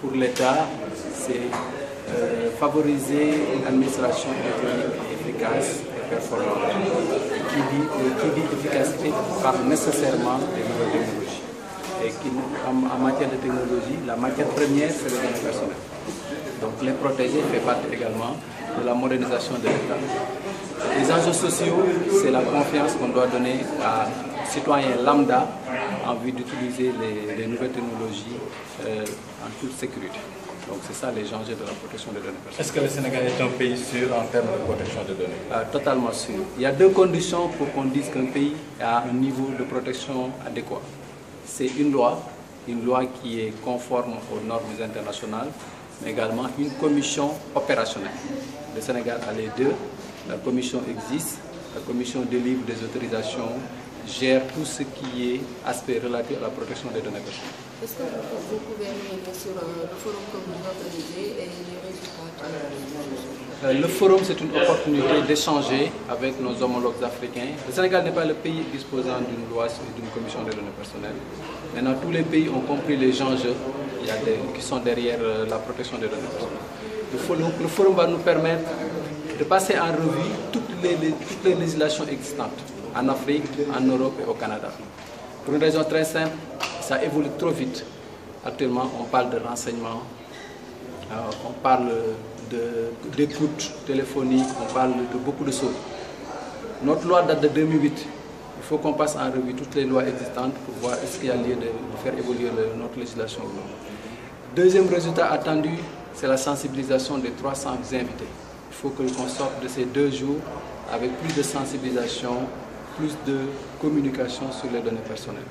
pour l'État, c'est favoriser une administration électronique efficace et performante. Qui dit efficacité parle nécessairement des nouvelles technologies. Et en matière de technologie, la matière première, c'est les données personnelles. Donc les protéger fait partie également de la modernisation de l'État. Les enjeux sociaux, c'est la confiance qu'on doit donner à citoyens lambda en vue d'utiliser les nouvelles technologies en toute sécurité. Donc c'est ça les enjeux de la protection des données personnelles. Est-ce que le Sénégal est un pays sûr en termes de protection des données? Totalement sûr. Il y a deux conditions pour qu'on dise qu'un pays a un niveau de protection adéquat. C'est une loi qui est conforme aux normes internationales, mais également une commission opérationnelle. Le Sénégal a les deux. La commission existe, la commission délivre des autorisations, gère tout ce qui est aspect relatif à la protection des données personnelles. Est-ce que vous pouvez revenir sur le forum que vous organisez et les résultats? Le forum, c'est une opportunité d'échanger avec nos homologues africains. Le Sénégal n'est pas le pays disposant d'une loi et d'une commission des données personnelles. Maintenant, tous les pays ont compris les enjeux qui sont derrière la protection des données personnelles. Le forum va nous permettre de passer en revue toutes les législations existantes en Afrique, en Europe et au Canada. Pour une raison très simple, ça évolue trop vite. Actuellement, on parle de renseignement, on parle d'écoute téléphonique, on parle de beaucoup de choses. Notre loi date de 2008. Il faut qu'on passe en revue toutes les lois existantes pour voir est-ce qu'il y a lieu de faire évoluer notre législation. Deuxième résultat attendu, c'est la sensibilisation des 300 invités. Il faut qu'on sorte de ces 2 jours avec plus de sensibilisation, plus de communication sur les données personnelles.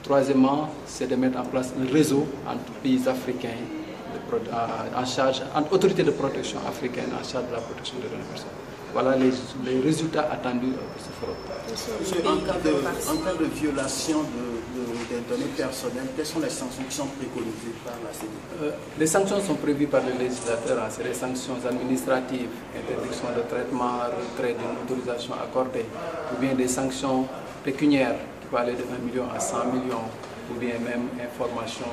Troisièmement, c'est de mettre en place un réseau entre pays africains entre autorités de protection africaines en charge de la protection des données personnelles. Voilà les résultats attendus de ce forum. En cas de violation des données personnelles, quelles sont les sanctions qui sont préconisées par la CEDEAO? Les sanctions sont prévues par le législateur, c'est des sanctions administratives, interdiction de traitement, retrait d'une autorisation accordée, ou bien des sanctions pécuniaires qui peuvent aller de 1 million à 100 millions, ou bien même information,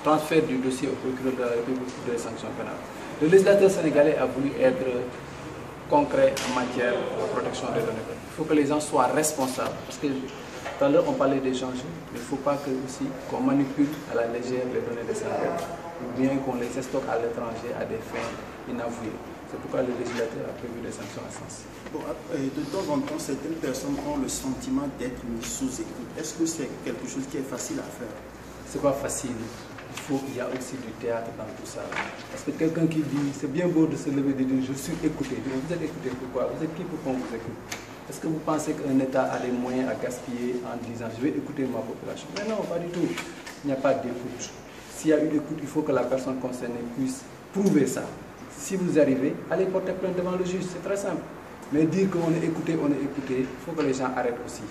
transfert du dossier au procureur de la République pour des sanctions pénales. Le législateur sénégalais a voulu être concret en matière de protection des données. Il faut que les gens soient responsables, parce que tout à l'heure on parlait des enjeux, mais il ne faut pas qu'on manipule à la légère les données des Sénégalais, ou bien qu'on les stocke à l'étranger à des fins inavouées. C'est pourquoi le législateur a prévu des sanctions à ce sens. Bon, de temps en temps, certaines personnes ont le sentiment d'être mises sous écoute. Est-ce que c'est quelque chose qui est facile à faire? C'est pas facile. Il y a aussi du théâtre dans tout ça. Parce que quelqu'un qui dit, c'est bien beau de se lever et de dire, je suis écouté. Mais vous êtes écouté pourquoi? Vous êtes qui pour qu'on vous écoute? Est-ce que vous pensez qu'un État a des moyens à gaspiller en disant, je vais écouter ma population? Mais non, pas du tout. Il n'y a pas d'écoute. S'il y a une écoute, il faut que la personne concernée puisse prouver ça. Si vous arrivez, allez porter plainte devant le juge, c'est très simple. Mais dire qu'on est écouté, il faut que les gens arrêtent aussi.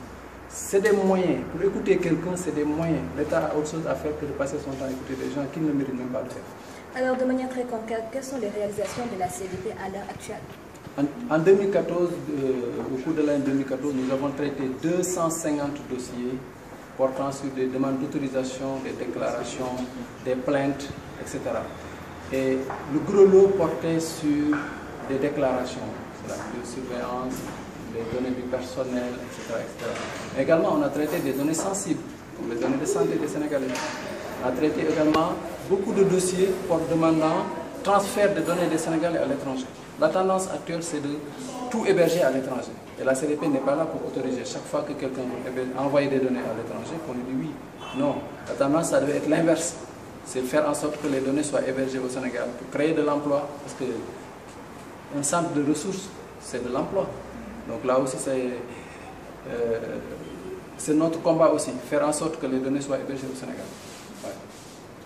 C'est des moyens. Pour écouter quelqu'un, c'est des moyens. L'État a autre chose à faire que de passer son temps à écouter des gens qui ne méritent même pas de faire. Alors, de manière très concrète, quelles sont les réalisations de la CDP à l'heure actuelle? En 2014, au cours de l'année 2014, nous avons traité 250 dossiers portant sur des demandes d'autorisation, des déclarations, des plaintes, etc. Et le gros lot portait sur des déclarations, la surveillance, les données du personnel, etc., etc. Également, on a traité des données sensibles, comme les données de santé des Sénégalais. On a traité également beaucoup de dossiers pour demandant transfert de données des Sénégalais à l'étranger. La tendance actuelle, c'est de tout héberger à l'étranger. Et la CDP n'est pas là pour autoriser chaque fois que quelqu'un veut envoyer des données à l'étranger, qu'on lui dit oui. Non, la tendance, ça devait être l'inverse. C'est faire en sorte que les données soient hébergées au Sénégal pour créer de l'emploi. Parce qu'un centre de ressources, c'est de l'emploi. Donc là aussi, c'est notre combat aussi, faire en sorte que les données soient hébergées au Sénégal.